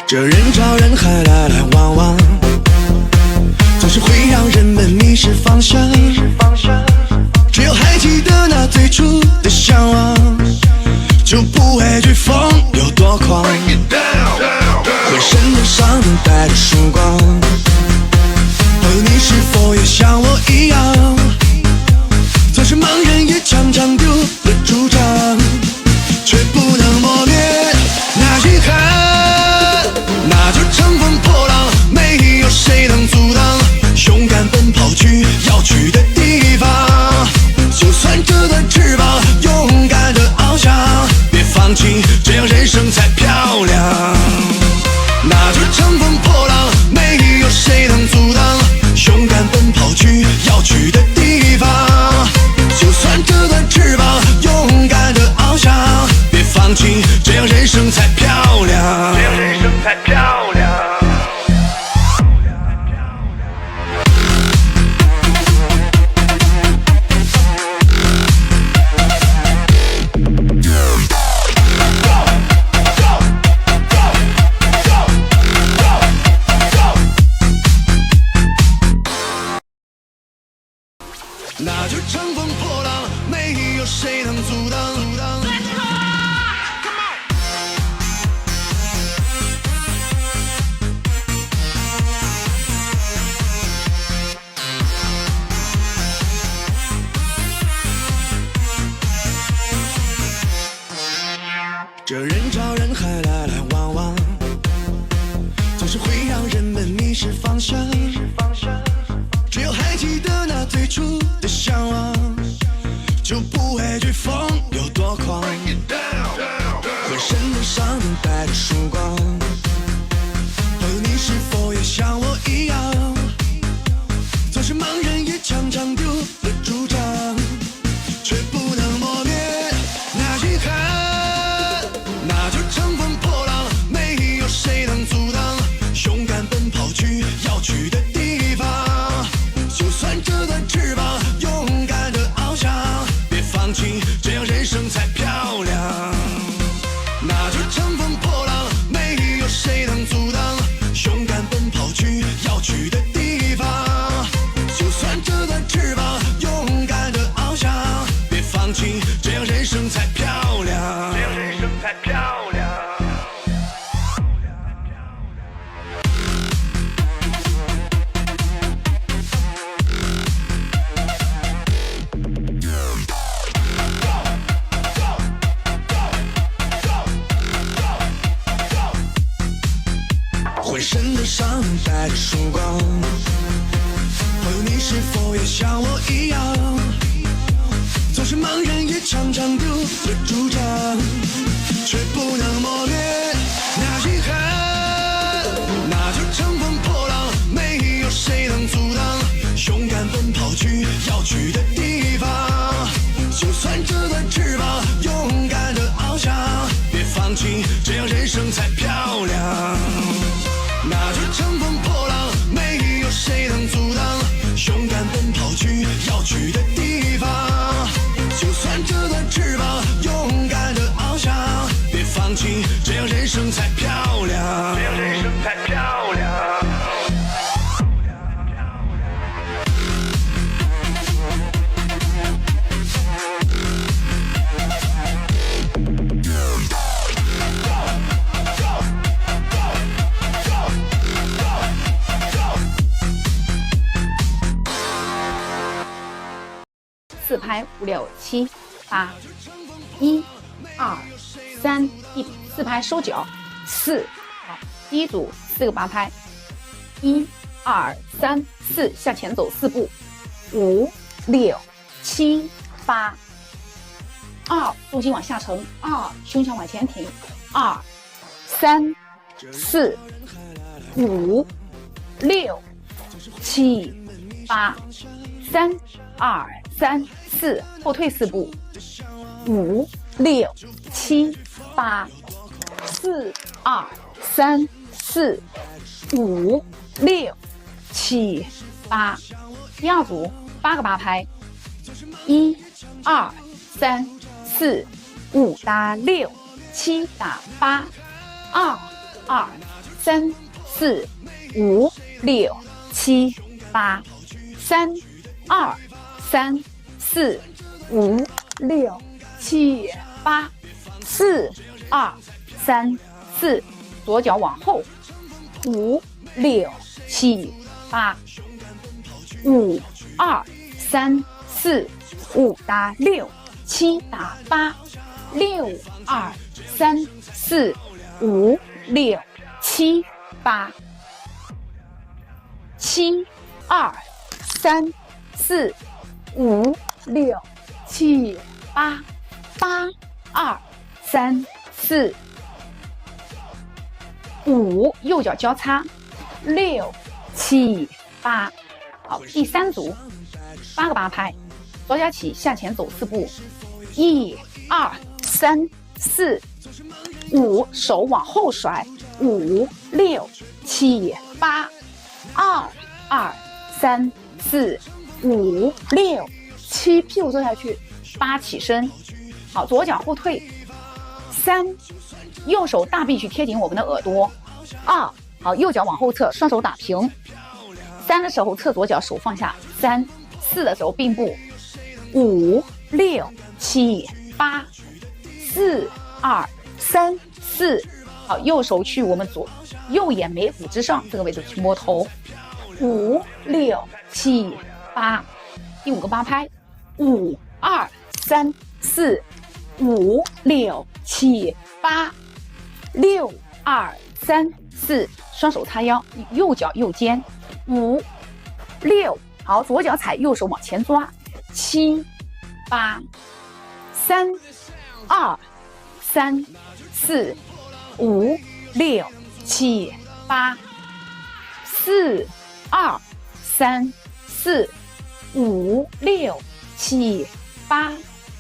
这人潮人海来来往往，总是会让人们迷失方向。只有还记得那最初的向往，就不畏惧风有多狂。浑身的伤等待着曙光。你是否也像我一样，总是盲人也常常丢了主张，却不能磨灭那遗憾。那就乘风破浪，没有谁能阻挡，勇敢奔跑去要去的地方。就算折断翅膀，勇敢的翱翔，别放弃，这样人生才漂亮。那就乘风破浪，没有谁能阻挡，勇敢奔跑去要去的地方。就算折断翅膀，勇敢的翱翔，别放弃，这样人生才漂亮。这样人生才漂亮。那就乘风破浪，没有谁能阻挡。这人潮人海来来往往，总是会让人们迷失方向。只有还记得那最初的向往，就不畏惧风有多狂。浑身的伤等待着曙光。你是否也像我一样，总是盲人也常常丢了主张，却不能磨灭那遗憾。那就乘风破浪，没有谁能阻挡，勇敢奔跑去要去的地方。就算折断翅膀，勇敢的翱翔，别放弃，这样人生才漂亮。那就乘风破浪，没有谁能阻挡，勇敢奔跑去要去的地方。就算折断翅膀，勇敢的翱翔，别放弃，这样人生才漂亮。这样人生才漂亮。浑身的伤带着曙光。你是否也像我一样，总是盲人也常常丢了主张，却不能磨灭那遗憾。那就乘风破浪，没有谁能阻挡，勇敢奔跑去要去的地方。就算折断翅膀，勇敢的翱翔，别放弃，这样人生才漂亮。那就乘风破浪，没有谁能阻挡，勇敢奔跑去要去的地方。就算折断翅膀，勇敢的翱翔，别放弃，这样人生才漂亮。这样人生才漂亮。4拍5、6、7、8， 1、2、3，第4拍收脚，4，好，第一组4个8拍，1、2、3、4，向前走4步，5、6、7、8， 2，重心往下沉，2，胸腔往前挺，2、3、4、5、6、7、8， 3、2、3、4，后退4步，5、6、7、8， 4、2、3、4、5、6、7、8。第二组8个8拍，1、2、3、4、5打6、7打8，2、2、3、4、5、6、7、8。3、2、3、4、5、6、7、8。4、2、3、4，左脚往后。5、6、7、8。5、2、3、4、5打6、7打8。6、2、3、4、5、6、7、8。7、2、3、4、5、6、7、8。8、2、3、4、5，右脚交叉。6、7、8。好，第3组，8个8拍，左脚起，向前走4步。1、2、3、4、5，手往后甩。5、6、7、8。2、2、3、4、5、6、7，屁股坐下去。8起身。好，左脚后退。3，右手大臂去贴紧我们的耳朵。2，好，右脚往后侧，双手打平。3的时候侧左脚，手放下。3、4的时候并步。5、6、7、8。4、2、3、4，好，右手去我们右眼眉骨之上这个位置去摸头。5、6、7、8。第5个8拍。5、2、3、4、5、6、7、8。6、2、3、4，双手叉腰，右脚右肩。5、6，好，左脚踩，右手往前抓。7、8。3、2、3、4、5、6、7、8。4、2、3、4、5、6、7、8。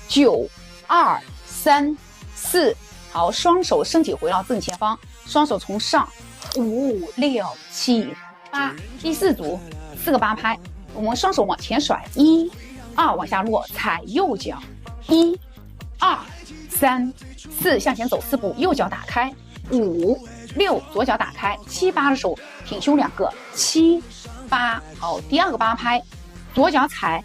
9、2、3、4，好，双手身体回到正前方，双手从上。5、6、7、8。第4组，4个8拍，我们双手往前甩。1、2往下落，踩右脚。1、2、3、4，向前走4步，右脚打开。5、6，左脚打开。7、8的手挺胸2个。7、8，好，第2个8拍，左脚踩。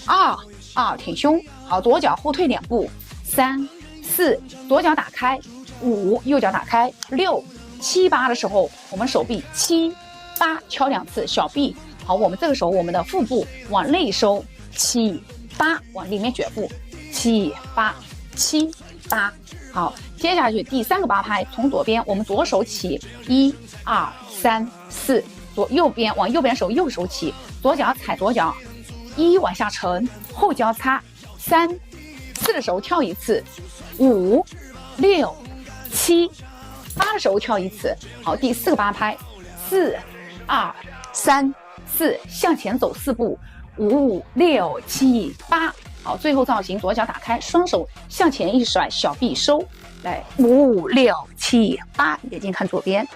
2、2挺胸，好，左脚后退2步。3、4，左脚打开。5，右脚打开。6、7、8的时候，我们手臂7、8敲2次，小臂好，我们这个时候我们的腹部往内收。7、8往里面卷腹。7、8、7、8。好，接下去第3个8拍，从左边我们左手起。1、2、3、4，右边往右边手，右手起，左脚踩左脚。1往下沉，后交叉。3、4的时候跳1次。5、6、7、8的时候跳1次。好，第4个8拍。4、2、3、4，向前走4步。5、6、7、8。好，最后造型，左脚打开，双手向前一甩，小臂收。来，5、6、7、8，眼睛看左边。